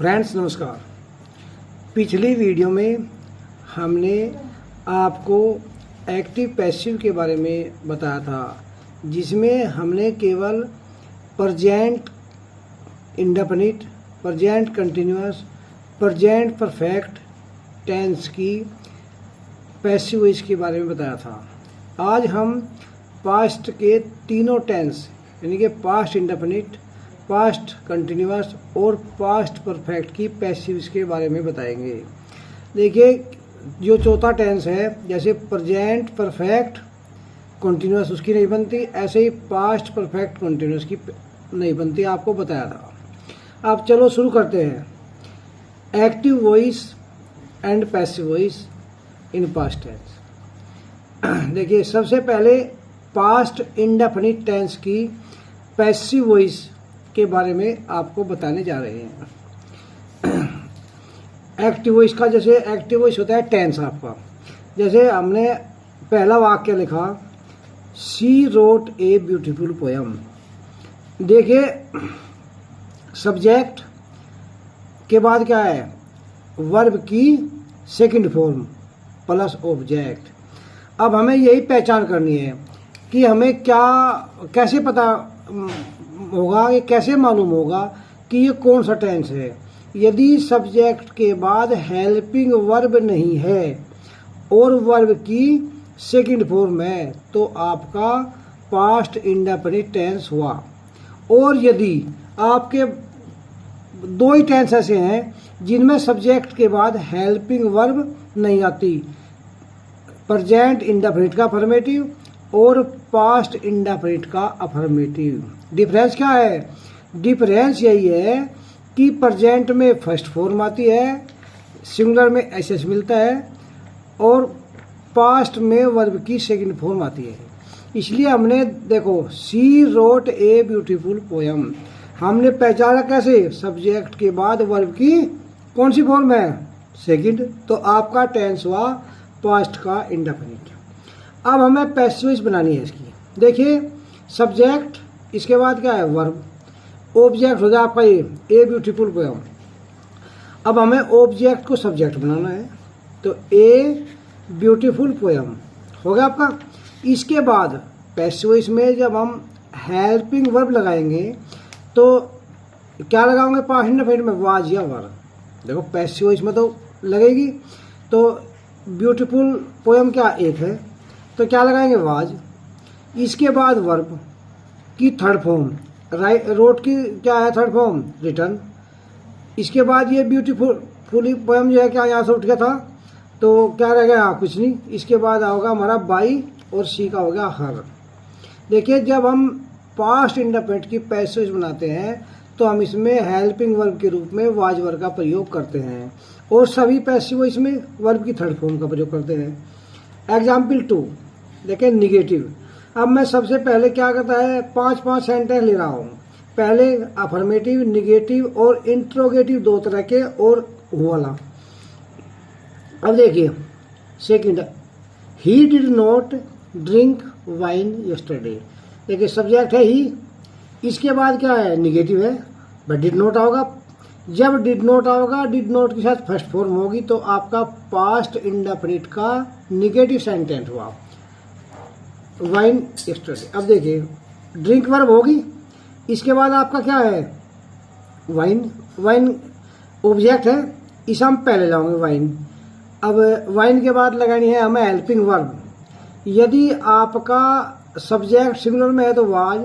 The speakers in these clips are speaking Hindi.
फ्रेंड्स नमस्कार। पिछली वीडियो में हमने आपको एक्टिव पैसिव के बारे में बताया था, जिसमें हमने केवल present indefinite, present continuous, present perfect tense की पैसिव वॉइस के बारे में बताया था। आज हम पास्ट के तीनों टेंस यानी कि पास्ट इंडेफिनिट, पास्ट कंटिन्यूअस और पास्ट परफेक्ट की पैसिव्स के बारे में बताएंगे। देखिए, जो चौथा टेंस है, जैसे प्रेजेंट परफेक्ट कंटिन्यूअस उसकी नहीं बनती, ऐसे ही पास्ट परफेक्ट कंटिन्यूअस की नहीं बनती, आपको बताया था। अब चलो शुरू करते हैं। Active voice and passive voice in past tense. देखिए, सबसे पहले पास्ट इंडेफिनिट टेंस की पैसिव वॉइस के बारे में आपको बताने जा रहे हैं। एक्टिव वॉइस का, जैसे एक्टिव वॉइस होता है टेंस आपका। जैसे हमने पहला वाक्य लिखा, she wrote a beautiful poem. देखिए, सब्जेक्ट के बाद क्या है, वर्ब की सेकंड फॉर्म प्लस ऑब्जेक्ट। अब हमें यही पहचान करनी है कि हमें क्या कैसे पता होगा, ये कैसे मालूम होगा कि ये कौन सा टेंस है। यदि सब्जेक्ट के बाद हेल्पिंग वर्ब नहीं है और वर्ब की सेकंड फॉर्म है तो आपका पास्ट इंडेफिनिट टेंस हुआ। और यदि आपके दो ही टेंस ऐसे हैं जिनमें सब्जेक्ट के बाद हेल्पिंग वर्ब नहीं आती, प्रेजेंट इंडेफिनिट का अफर्मेटिव और पास्ट इंडेफिनिट का अफर्मेटिव। डिफरेंस क्या है? डिफरेंस यही है कि प्रेजेंट में फर्स्ट फॉर्म आती है, सिंगुलर में एसएस मिलता है, और पास्ट में वर्ब की सेकंड फॉर्म आती है। इसलिए हमने देखो, she wrote a beautiful poem, हमने पहचाना कैसे, सब्जेक्ट के बाद वर्ब की कौन सी फॉर्म है, सेकंड, तो आपका टेंस हुआ पास्ट का इंडेफिनिट। अब हमें पैसिव वॉइस बनानी है इसकी। देखिए, सब्जेक्ट, इसके बाद क्या है, वर्ब, ऑब्जेक्ट हो गया आपका ए ब्यूटीफुल पोयम। अब हमें ऑब्जेक्ट को सब्जेक्ट बनाना है, तो ए ब्यूटीफुल पोयम हो गया आपका। इसके बाद पैसिव वॉइस में जब हम हेल्पिंग वर्ब लगाएंगे तो क्या लगाओगे, पास्ट इंडेफिनिट में वाज या वर। देखो, पैसिव वॉइस में तो लगेगी, तो ब्यूटीफुल पोयम क्या एक है, तो क्या लगाएंगे, वाज। इसके बाद वर्ब की थर्ड फॉर्म, रोट की क्या है थर्ड फॉर्म, रिटर्न। इसके बाद ये ब्यूटीफुल पोयम जो है क्या यहाँ से उठ गया था, तो क्या रह गया, कुछ नहीं। इसके बाद होगा हमारा बाई और सी का हो गया हर। देखिए, जब हम पास्ट इंडेफिनिट की पैसिव वॉइस बनाते हैं तो हम इसमें हेल्पिंग वर्ब के रूप में वाज वर्ब का प्रयोग करते हैं, और सभी पैसिव वॉइस में वर्ब की थर्ड फॉर्म का प्रयोग करते हैं। एग्जाम्पल 2 देखिए, निगेटिव। अब मैं सबसे पहले क्या करता है, 5-5 सेंटेंस ले रहा हूँ। पहले अफर्मेटिव, निगेटिव और इंट्रोगेटिव दो तरह के, और वो वाला। अब देखिए, second, he did not drink wine yesterday. देखिए, सब्जेक्ट है ही, इसके बाद क्या है, निगेटिव है, बट डिड नॉट आओगा। जब डिड नॉट आओगा, डिड नॉट के साथ फर्स्ट फॉर्म होगी, तो आपका पास्ट इंडेफिनिट का निगेटिव सेंटेंस हुआ, वाइन यस्टरडे। अब देखिए, ड्रिंक वर्ब होगी, इसके बाद आपका क्या है, वाइन। वाइन ऑब्जेक्ट है, इसे हम पहले लाएंगे, वाइन। अब वाइन के बाद लगानी है हमें हेल्पिंग वर्ब। यदि आपका सब्जेक्ट सिंगुलर में है तो वाज,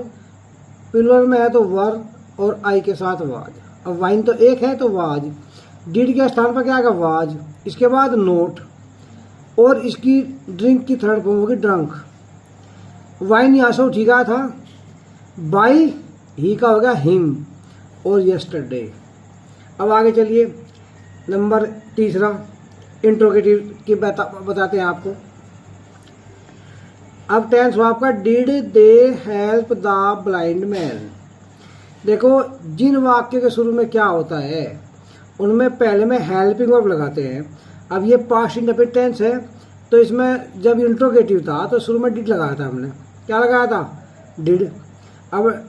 प्लूरल में है तो वर, और आई के साथ वाज। अब वाइन तो एक है तो वाज, डिड के स्थान पर क्या आएगा, वाज। इसके बाद नोट, और इसकी ड्रिंक की थर्ड फॉर्म होगी ड्रंक। वाइन यहाँ से उठी गया था, बाई ही का हो गया हिम, और यस्टरडे। अब आगे चलिए, नंबर तीसरा, इंट्रोगेटिव की बताते हैं आपको। अब टेंस हुआ आपका, did they help the blind man. देखो, जिन वाक्य के शुरू में क्या होता है उनमें पहले में हेल्पिंग वर्ब लगाते हैं। अब ये पास्ट इंडेफिनिट टेंस है, तो इसमें जब इंट्रोगेटिव था तो शुरू में डिड लगाया था हमने, क्या लगाया था, डिड। अब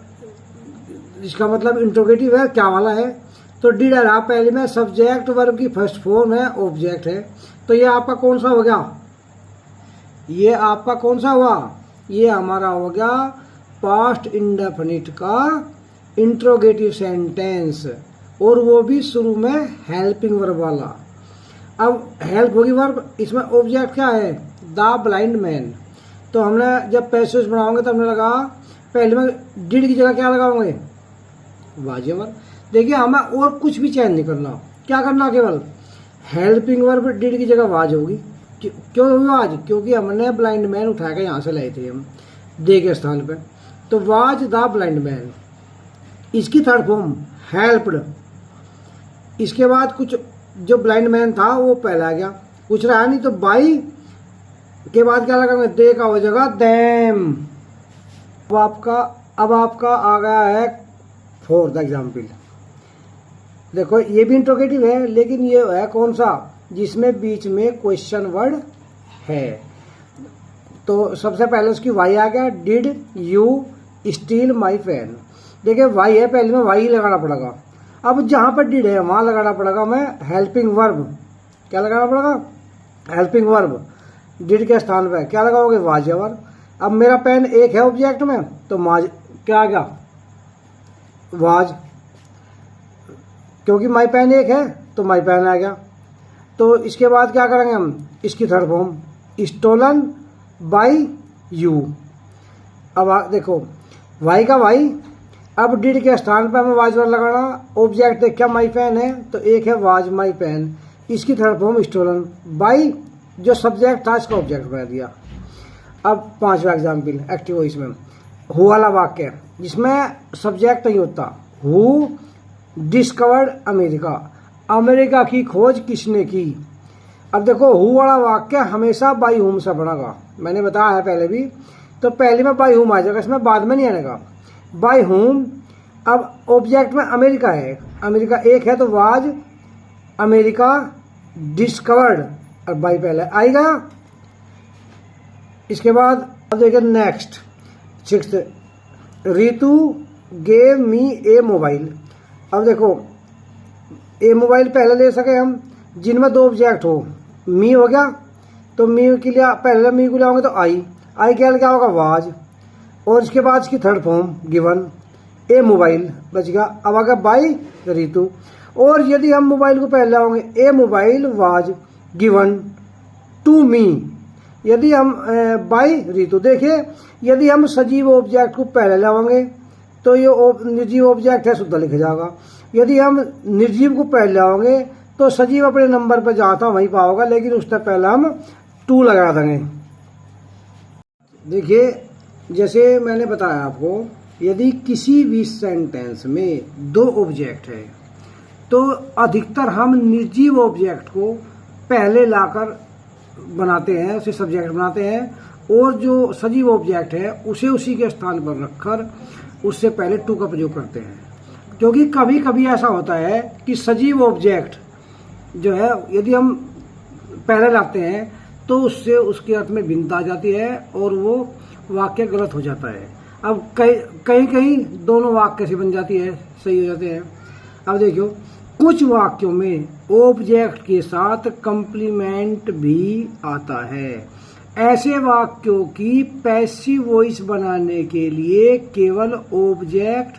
इसका मतलब इंट्रोगेटिव है, क्या वाला है, तो डिड है रहा पहले में, सब्जेक्ट वर्ब की फर्स्ट फॉर्म है, ऑब्जेक्ट है। तो ये आपका कौन सा हो गया, ये आपका कौन सा हुआ, ये हमारा हो गया पास्ट इंडेफिनिट का इंट्रोगेटिव सेंटेंस, और वो भी शुरू में हेल्पिंग वर्ब वाला। अब हेल्प होगी वर्ब, इसमें ऑब्जेक्ट क्या है, द ब्लाइंड मैन। तो हमने जब पैसेज बनाओगे तो हमने लगा पहले में डिड की जगह क्या लगाओगे, वाज वर्ब। देखिए हमें और कुछ भी चेंज नहीं करना, क्या करना, केवल हेल्पिंग वर्ब डिड की जगह वाज होगी। क्यों होगी वाज, क्योंकि हमने ब्लाइंड मैन उठा के यहाँ से लाए थे हम दे के स्थान पे, तो वाज द ब्लाइंड मैन। इसकी थर्ड फॉर्म हेल्प्ड। इसके बाद कुछ जो ब्लाइंड मैन था वो पहला आ गया, कुछ रहा नहीं, तो बाई के बाद क्या लगाएंगे, दे का हो जाएगा देम। अब आपका आ गया है फोर्थ एग्जाम्पल। देखो ये भी इंट्रोगेटिव है, लेकिन ये है कौन सा, जिसमें बीच में क्वेश्चन वर्ड है। तो सबसे पहले उसकी वाई आ गया, did you steal my pen. देखिए वाई है, पहले में वाई लगाना पड़ेगा। अब जहाँ पर डिड है वहाँ लगाना पड़ेगा मैं हेल्पिंग वर्ब। क्या लगाना पड़ेगा, हेल्पिंग वर्ब। डिड के स्थान पे क्या लगाओगे, वाज वर्ब। अब मेरा पेन एक है ऑब्जेक्ट में, तो माज क्या आ गया, वाज। क्योंकि माई पेन एक है तो माई पेन आ गया। तो इसके बाद क्या करेंगे हम, इसकी third form stolen by you. अब देखो वाई का वाई, अब डिड के स्थान पर हमें वाज वर्ब लगाना। ऑब्जेक्ट देख क्या माई पेन है, तो एक है वाज माई पेन, इसकी थर्ड फॉर्म स्टोलन बाई, जो सब्जेक्ट था इसका ऑब्जेक्ट बना दिया। अब पांचवा एग्जाम्पल एक्टिव वॉइस में, हु वाला वाक्य जिसमें सब्जेक्ट नहीं होता। हु डिस्कवर्ड अमेरिका, अमेरिका की खोज किसने की। अब देखो हु वाला वाक्य हमेशा बाई हुम से बनेगा, मैंने बताया है पहले भी। तो पहले में बाई हुम आ जाएगा, इसमें बाद में नहीं आएगा बाई हुम। अब ऑब्जेक्ट में अमेरिका है, अमेरिका एक है तो वाज अमेरिका डिस्कवर्ड, और बाई पहले आएगा। इसके बाद अब देखिए next sixth, Ritu gave me a mobile. अब देखो ए मोबाइल पहले ले सके हम, जिनमें दो ऑब्जेक्ट हो, मी हो गया, तो मी के लिए पहले मी को लाओगे तो आई के लिए क्या होगा, वाज, और इसके बाद इसकी थर्ड फॉर्म गिवन, ए मोबाइल बच गया। अब आ गया बाई रितु, और यदि हम मोबाइल को पहले लाओगे, a mobile was given to me. यदि हम बाई रितु, देखिए यदि हम सजीव ऑब्जेक्ट को पहले लाओगे तो ये निर्जीव ऑब्जेक्ट है शुद्ध लिखा जाएगा। यदि हम निर्जीव को पहले लाओगे तो सजीव अपने नंबर पर जहाँ था वहीं पाओगा, लेकिन उससे पहले हम टू लगा देंगे। देखिए जैसे मैंने बताया आपको, यदि किसी भी सेंटेंस में दो ऑब्जेक्ट है तो अधिकतर हम निर्जीव ऑब्जेक्ट को पहले लाकर बनाते हैं, उसे सब्जेक्ट बनाते हैं, और जो सजीव ऑब्जेक्ट है उसे उसी के स्थान पर रखकर उससे पहले टू का प्रयोग करते हैं। क्योंकि कभी कभी ऐसा होता है कि सजीव ऑब्जेक्ट जो है यदि हम पहले लाते हैं तो उससे उसके अर्थ में भिन्नता आ जाती है और वो वाक्य गलत हो जाता है। अब कहीं कहीं दोनों वाक्य से बन जाती है, सही हो जाते हैं। अब देखियो कुछ वाक्यों में ऑब्जेक्ट के साथ कंप्लीमेंट भी आता है। ऐसे वाक्यों की पैसिव वॉइस बनाने के लिए केवल ऑब्जेक्ट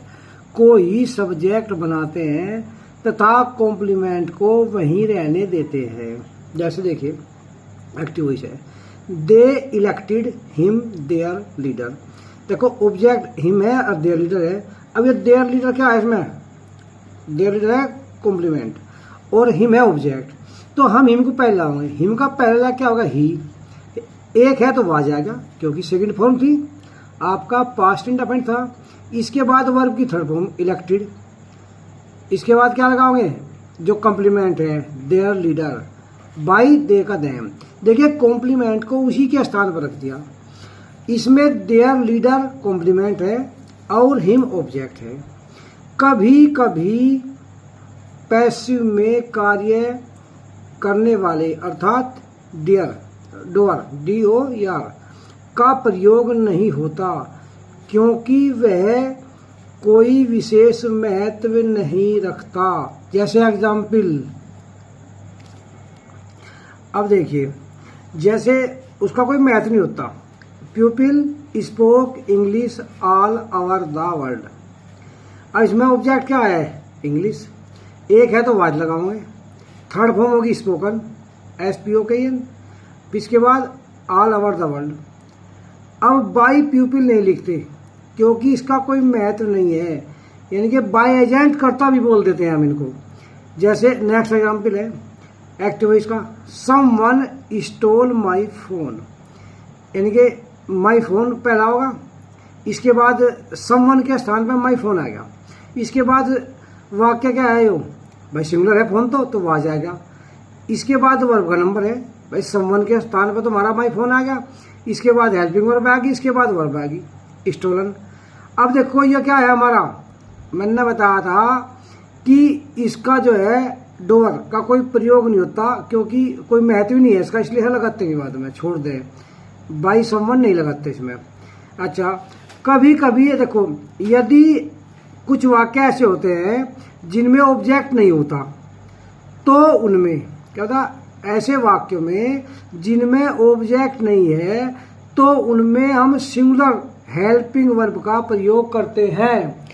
को ही सब्जेक्ट बनाते हैं तथा कॉम्प्लीमेंट को वहीं रहने देते हैं। जैसे देखिए एक्टिव वॉइस है, दे इलेक्टेड हिम देयर लीडर। देखो ऑब्जेक्ट हिम है और देयर लीडर है। अब ये देयर लीडर क्या है, इसमें देयर लीडर है कॉम्प्लीमेंट और हिम है ऑब्जेक्ट, तो हम हिम को पहले लाओगे। हिम का पहला क्या होगा, ही। एक है तो वाज आएगा क्योंकि सेकंड फॉर्म थी, आपका पास्ट इंडेफिनिट था। इसके बाद वर्ब की थर्ड फॉर्म इलेक्टेड। इसके बाद क्या लगाओगे, जो कॉम्प्लीमेंट है देयर लीडर बाई दे का देम। देखिए कॉम्प्लीमेंट को उसी के स्थान पर रख दिया। इसमें देयर लीडर कॉम्प्लीमेंट है और हिम ऑब्जेक्ट है। कभी कभी पैसिव में कार्य करने वाले अर्थात डियर डोअर DOER का प्रयोग नहीं होता क्योंकि वह कोई विशेष महत्व नहीं रखता। जैसे एग्जाम्पल, अब देखिए, जैसे उसका कोई महत्व नहीं होता। प्यूपिल spoke English all over the world. अब इसमें ऑब्जेक्ट क्या है? इंग्लिश। एक है तो वाज लगाओगे। थर्ड फॉर्म होगी स्पोकन, SPOKN। इसके बाद ऑल ओवर द वर्ल्ड। अब बाई प्यूपिल नहीं लिखते क्योंकि इसका कोई महत्व नहीं है, यानी कि बाई एजेंट करता भी बोल देते हैं हम इनको। जैसे नेक्स्ट एग्जाम्पल है एक्टिव वॉइस का, समवन स्टोल माई फोन, यानी कि माई फोन पहला होगा, इसके बाद समवन के स्थान पर माई फोन आएगा। इसके बाद वाक्य क्या है? यो भाई सिंगुलर है फोन तो वाज आएगा। इसके बाद वर्ब का नंबर है, भाई समवन के स्थान पर तो हमारा माई फोन आ गया। इसके बाद हेल्पिंग वर्ब आएगी, इसके बाद वर्ब आएगी स्टोलन। अब देखो ये क्या है हमारा, मैंने बताया था कि इसका जो है डोर का कोई प्रयोग नहीं होता क्योंकि कोई महत्व नहीं है इसका, इसलिए लगाते हैं बाद में, छोड़ दे, बाई समवन नहीं लगाते इसमें। अच्छा, कभी कभी देखो, यदि कुछ वाक्य ऐसे होते हैं जिनमें ऑब्जेक्ट नहीं होता तो उनमें क्या होता, ऐसे वाक्यों में जिनमें ऑब्जेक्ट नहीं है तो उनमें हम सिंगुलर हेल्पिंग वर्ब का प्रयोग करते हैं।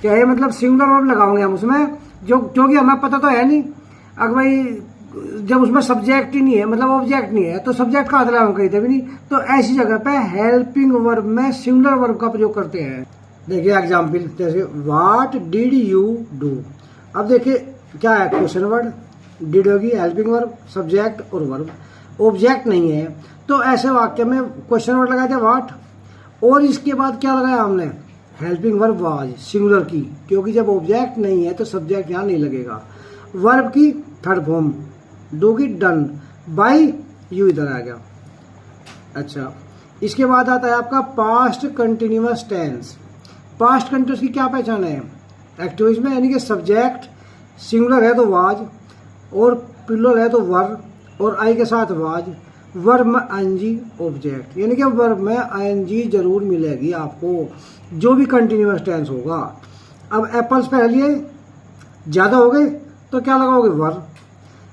क्या है मतलब? सिंगुलर वर्ब लगाओगे हम उसमें, जो क्योंकि हमें पता तो है नहीं, अगर भाई जब उसमें सब्जेक्ट ही नहीं है, मतलब ऑब्जेक्ट नहीं है, तो सब्जेक्ट का मतलब हम कहीं थे भी नहीं, तो ऐसी जगह पे हेल्पिंग वर्ब में सिंगुलर वर्ब का प्रयोग करते हैं। देखिए एग्जाम्पल, जैसे व्हाट डिड यू डू। अब देखिए क्या है, क्वेश्चन वर्ड, डिड होगी हेल्पिंग वर्ब, सब्जेक्ट और वर्ब, ऑब्जेक्ट नहीं है, तो ऐसे वाक्य में क्वेश्चन वर्ड लगाया था व्हाट, और इसके बाद क्या लगाया हमने? हेल्पिंग वर्ब वाज, सिंगुलर की, क्योंकि जब ऑब्जेक्ट नहीं है तो सब्जेक्ट यहाँ नहीं लगेगा। वर्ब की थर्ड फॉर्म, डू की डन, बाई यू इधर आ गया। अच्छा, इसके बाद आता है आपका past continuous tense. Past continuous की क्या पहचान है? एक्टिव वॉइस में, यानी कि सब्जेक्ट सिंगुलर है तो वाज, और प्लूरल है तो वर, और आई के साथ वाज, वर्ब में ING ऑब्जेक्ट, यानी कि वर्ब में ING जरूर मिलेगी आपको जो भी कंटिन्यूअस टेंस होगा। अब एप्पल्स पहले लिए ज़्यादा हो गए तो क्या लगाओगे? वर्ब।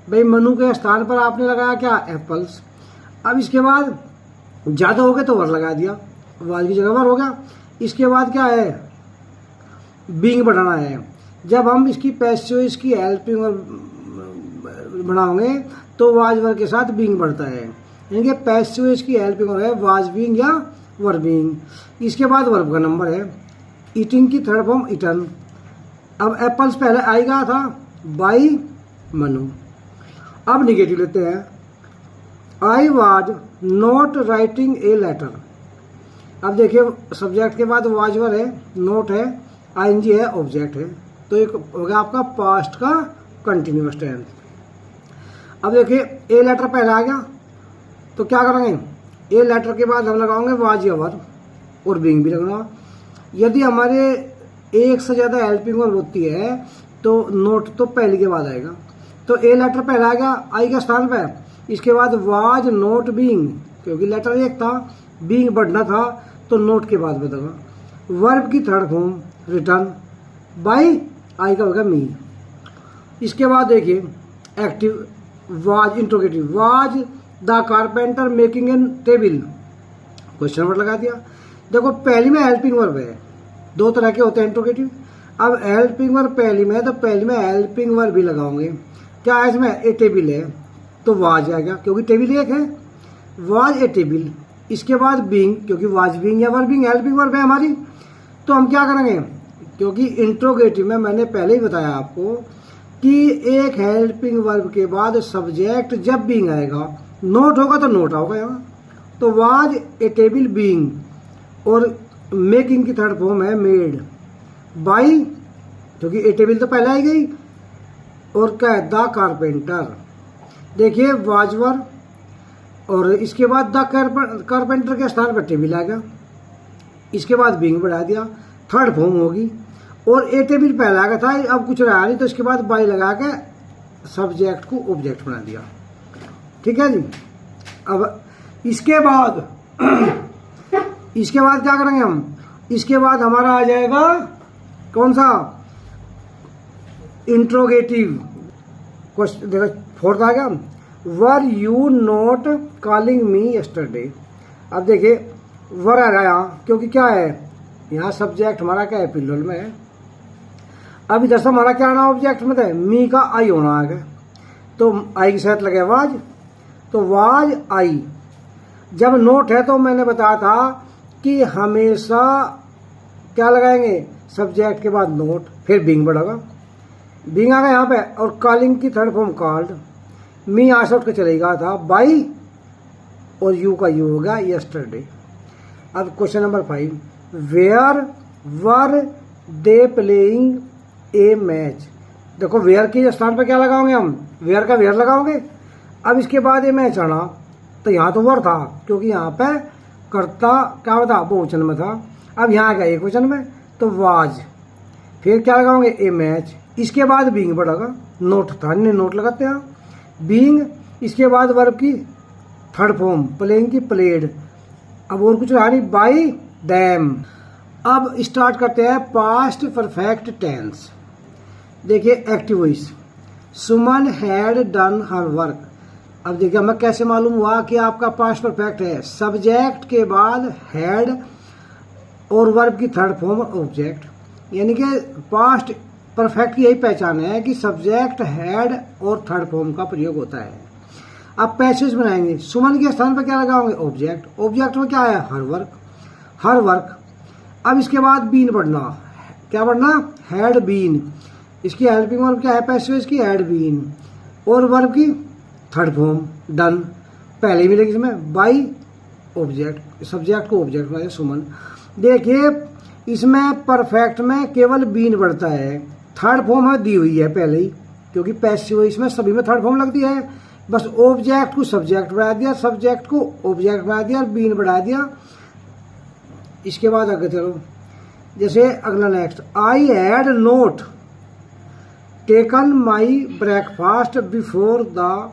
भाई मनु के स्थान पर आपने लगाया क्या? एप्पल्स। अब इसके बाद ज़्यादा हो गए तो वर्ब लगा दिया, वाज की जगह वर्ब हो गया। इसके बाद क्या है? बीइंग बढ़ाना है। जब हम इसकी पैसिव वॉइस की हेल्पिंग वर्ब बनाओगे तो वाज वर्ब के साथ बीइंग बढ़ता है, यानी कि पैसिव वॉइस की हेल्पिंग वर्ब है वाज बीइंग या वर बीइंग। इसके बाद वर्ब का नंबर है। ईटिंग की थर्ड फॉर्म ईटन। अब एप्पल्स पहले आएगा था बाई मनु। अब निगेटिव लेते हैं, I was not writing a letter. अब देखिए सब्जेक्ट के बाद वाज वर है, नोट है, ING है, ऑब्जेक्ट है, तो एक होगा आपका पास्ट का कंटिन्यूअस टेंस। अब देखिए ए लेटर पहले आ गया तो क्या करेंगे? ए लेटर के बाद हम लगाओगे वाज या वर, और बीइंग भी लगना। यदि हमारे एक से ज़्यादा हेल्पिंग वर्ब होती है तो नोट तो पहले के बाद आएगा, तो ए लेटर पहले आएगा आई के स्थान पर, इसके बाद वाज नोट बीइंग, क्योंकि लेटर एक था, बीइंग बढ़ना था तो नोट के बाद बदलेगा। वर्ब की third form return, by I का होगा मी। इसके बाद देखिए active was interrogative, was the carpenter making an table, question word लगा दिया। देखो पहली में हेल्पिंग वर्ब है, दो तरह के होते हैं इंट्रोगेटिव। अब हेल्पिंग वर्ब पहली में है तो पहली में हेल्पिंग वर्ब भी लगाओगे। क्या है इसमें? ए टेबल है तो वाज आएगा क्योंकि टेबल एक है, वाज ए टेबल। इसके बाद बीइंग, क्योंकि वाज बीइंग या वर बीइंग हेल्पिंग वर्ब है हमारी, तो हम क्या करेंगे? क्योंकि इंट्रोगेटिव में मैंने पहले ही बताया आपको कि एक हेल्पिंग वर्ब के बाद सब्जेक्ट जब बीइंग आएगा, नोट होगा तो नोट होगा यहाँ, तो वाज ए टेबल बीइंग, और मेकिंग की थर्ड फॉर्म है मेड, बाई, क्योंकि ए टेबल तो पहले आई गई, और क्या है? The carpenter. देखिए वाजवर, और इसके बाद द कारपेंटर के स्थान पर टेबल आएगा, इसके बाद बीइंग बढ़ा दिया, थर्ड फॉर्म होगी, और ए टेबल पहले आएगा था, अब कुछ रहा नहीं तो इसके बाद बाई लगा के सब्जेक्ट को ऑब्जेक्ट बना दिया। ठीक है जी। अब इसके बाद क्या करेंगे हम? इसके बाद हमारा आ जाएगा कौन सा, इंट्रोगेटिव क्वेश्चन। देखो फोर्थ आ गया, were you not calling me yesterday. अब देखिए वर आ रहा है यहाँ, क्योंकि क्या है यहाँ सब्जेक्ट हमारा क्या है, प्लूरल में है। अब इधर से हमारा क्या आना ऑब्जेक्ट में है, मी का आई होना आगे, तो आई के साथ लगे वाज, तो वाज आई। जब नोट है तो मैंने बताया था कि हमेशा क्या लगाएंगे, सब्जेक्ट के बाद नोट, फिर बीइंग बढ़ेगा, बीइंग आ गया यहाँ पे, और कॉलिंग की थर्ड फॉर्म कॉल्ड। मी यहाँ से उठ के चलेगा था बाई, और यू का यू हो गया यस्टरडे। अब question number 5, where were they playing a match. देखो वेयर के स्थान पर क्या लगाओगे हम, वेयर का वेयर लगाओगे। अब इसके बाद ये मैच आना, तो यहाँ तो वर था क्योंकि यहाँ पे कर्ता क्या था, बहुवचन में था। अब यहाँ का एक वचन में, तो वाज, फिर क्या लगाओगे, ए मैच। इसके बाद बीइंग बढ़ेगा, नोट था नहीं, नोट लगाते हैं बीइंग। इसके बाद वर्ब की थर्ड फॉर्म, प्लेइंग की प्लेड। अब और कुछ रहा नहीं, बाई दैम। अब स्टार्ट करते हैं पास्ट परफेक्ट टेंस। देखिए active voice, Suman had done her work. अब देखिए हमें कैसे मालूम हुआ कि आपका पास्ट परफेक्ट है, सब्जेक्ट के बाद हैड और वर्ब की थर्ड फॉर्म ऑब्जेक्ट, यानी कि पास्ट परफेक्ट की यही पहचान है कि सब्जेक्ट हैड और थर्ड फॉर्म का प्रयोग होता है। अब पैसेज बनाएंगे, सुमन के स्थान पर क्या लगाओगे, ऑब्जेक्ट। ऑब्जेक्ट में क्या है, हर वर्क, हर वर्क। अब इसके बाद बीन बढ़ना, क्या बढ़ना, हैड बीन। इसकी हेल्पिंग वर्ब क्या है, पैसेज की हैड बीन, और वर्ब की थर्ड फॉर्म डन, पहले भी लगी इसमें बाई ऑब्जेक्ट, सब्जेक्ट को ऑब्जेक्ट बनाए सुमन। देखिए इसमें परफेक्ट में केवल बीन बढ़ता है, थर्ड फॉर्म है दी हुई है पहले ही, क्योंकि पैसिव इसमें सभी में थर्ड फॉर्म लगती है। बस ऑब्जेक्ट को सब्जेक्ट बढ़ा दिया, सब्जेक्ट को ऑब्जेक्ट बढ़ा दिया, बीन बढ़ा दिया। इसके बाद आगे चलो, जैसे अगला next, I had not taken my breakfast before the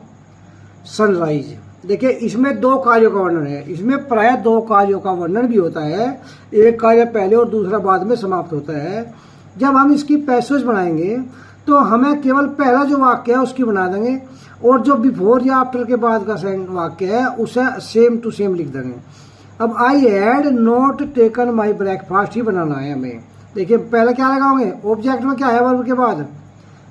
sunrise. देखिए इसमें दो कार्यों का वर्णन है, इसमें प्राय दो कार्यों का वर्णन भी होता है, एक कार्य पहले और दूसरा बाद में समाप्त होता है। जब हम इसकी पैसेज बनाएंगे तो हमें केवल पहला जो वाक्य है उसकी बना देंगे, और जो बिफोर या आफ्टर के बाद का वाक्य है उसे सेम टू सेम लिख देंगे। अब I had not taken my breakfast ही बनाना है हमें। देखिए पहले क्या लगाओगे, ऑब्जेक्ट में क्या है वर्ब के बाद,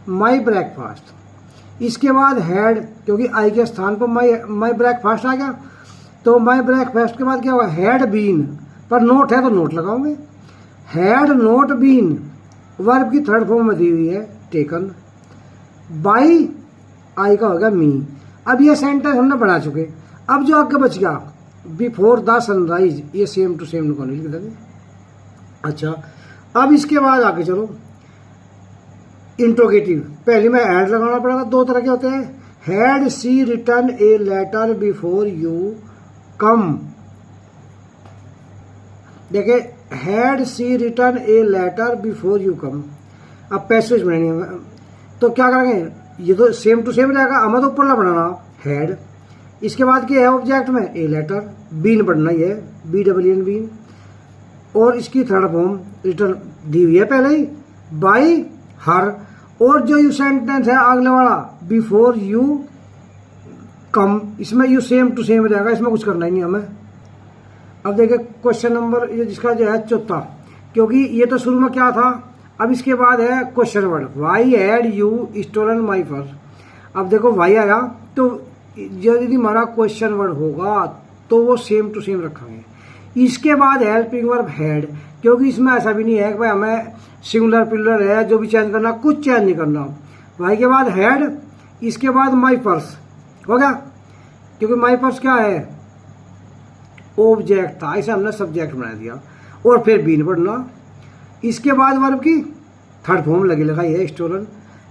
माई ब्रेकफास्ट। इसके बाद हैड, क्योंकि आई के स्थान पर माई ब्रेकफास्ट आ गया, तो माई ब्रेकफास्ट के बाद क्या होगा, हैड बीन, पर नोट है तो नोट लगाओगे। हैड नोट बीन वर्ब की थर्ड फॉर्म में दी हुई है टेकन, बाई आई का होगा मी। अब ये सेंटेंस हमने बना चुके। अब जो आगे बच गया बिफोर द सनराइज, ये सेम टू सेम को लिख देंगे। अच्छा अब इसके बाद आगे चलो, इंट्रोगेटिव। पहले में हैड लगाना पड़ेगा, दो तरह के होते हैं, had she return a letter before you come. देखिए had she return a letter before you come. अब पैसेज बनाएंगे तो क्या करेंगे, ये तो सेम टू सेम रहेगा, हमें तो ऊपर बनाना हैड। इसके बाद क्या है ऑब्जेक्ट में, ए लेटर, बीन बढ़ना ही है, BEEN बीन, और इसकी थर्ड फॉर्म रिटर्न दी हुई है पहले ही, बाई हर। और जो यू सेंटेंस है अगले वाला, बिफोर यू कम, इसमें यू सेम टू सेम रहेगा, इसमें कुछ करना ही नहीं हमें। अब देखिए क्वेश्चन नंबर ये जिसका जो है चौथा, क्योंकि ये तो शुरू में क्या था। अब इसके बाद है question word, why had you stolen my purse. अब देखो वाई आया तो यदि हमारा क्वेश्चन वर्ड होगा तो वो सेम टू सेम रखेंगे। इसके बाद हेल्पिंग वर्ब हैड, क्योंकि इसमें ऐसा भी नहीं है कि भाई हमें सिंगुलर प्लूरल है जो भी चेंज करना, कुछ चेंज नहीं करना। वाई के बाद हैड, इसके बाद माई पर्स हो गया, क्योंकि माई पर्स क्या है, ऑब्जेक्ट था, इसे हमने सब्जेक्ट बना दिया, और फिर बीन बढ़ना। इसके बाद वर्ब की थर्ड फॉर्म लगी लगाई है स्टोलन,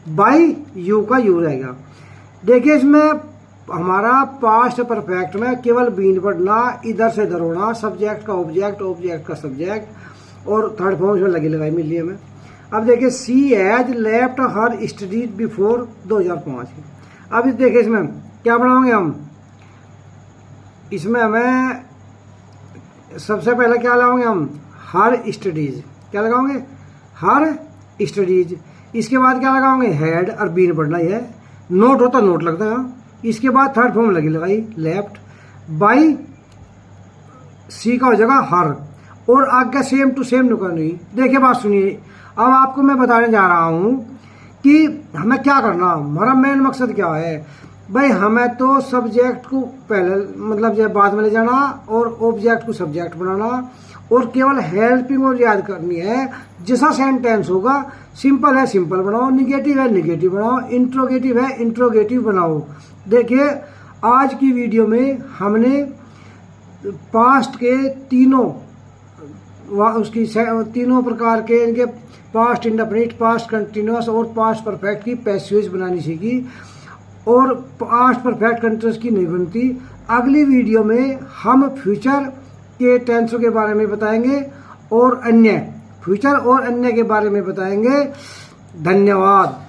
बाई यू का यू रहेगा। देखिए इसमें हमारा पास्ट परफेक्ट में केवल बीन बढ़ना, इधर से इधर होना, सब्जेक्ट का ऑब्जेक्ट, ऑब्जेक्ट का सब्जेक्ट, और थर्ड फॉर्म इसमें लगी लगाई मिली हमें। अब देखिए she has left her studies before 2005। अब इस देखिए इसमें क्या बनाओगे हम, इसमें हमें सबसे पहले क्या लगाओगे हम, हर स्टडीज, क्या लगाओगे, हर स्टडीज। इसके बाद क्या लगाओगे, हैड और बीन पढ़ना ही है, नोट होता नोट लगता है। इसके बाद थर्ड फॉर्म लगाई लेफ्ट, बाई सी का हो जाएगा हर, और आगे सेम टू सेम निकालनी। देखिए बात सुनिए, अब आपको मैं बताने जा रहा हूँ कि हमें क्या करना, हमारा मेन मकसद क्या है भाई। हमें तो सब्जेक्ट को पहले मतलब जो बाद में ले जाना और ऑब्जेक्ट को सब्जेक्ट बनाना, और केवल हेल्पिंग और याद करनी है। जैसा सेंटेंस होगा, सिंपल है सिंपल बनाओ, निगेटिव है निगेटिव बनाओ, इंट्रोगेटिव है इंट्रोगेटिव बनाओ। देखिए आज की वीडियो में हमने पास्ट के उसकी तीनों प्रकार के इनके पास्ट इंडेफिनिट, पास्ट कंटिन्यूअस और पास्ट परफेक्ट की पैसेज बनानी सीखी, और पास्ट परफेक्ट कंटिन्यूअस की नहीं बनती। अगली वीडियो में हम फ्यूचर के टेंसों के बारे में बताएंगे और अन्य फ्यूचर और अन्य के बारे में बताएंगे। धन्यवाद।